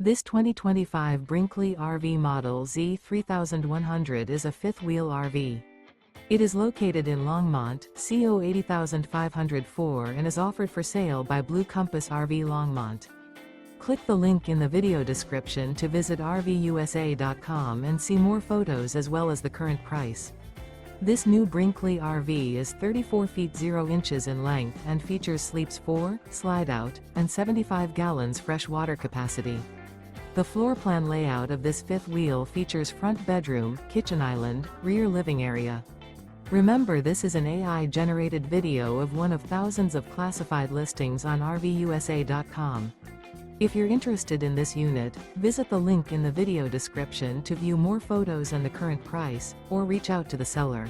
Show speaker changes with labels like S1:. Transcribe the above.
S1: This 2025 Brinkley RV Model Z 3100 is a fifth-wheel RV. It is located in Longmont, CO 80504 and is offered for sale by Blue Compass RV Longmont. Click the link in the video description to visit RVUSA.com and see more photos as well as the current price. This new Brinkley RV is 34 feet 0 inches in length and features sleeps 4, slide-out, and 75 gallons fresh water capacity. The floor plan layout of this fifth wheel features front bedroom, kitchen island, rear living area. Remember, this is an AI-generated video of one of thousands of classified listings on RVUSA.com. If you're interested in this unit, visit the link in the video description to view more photos and the current price, or reach out to the seller.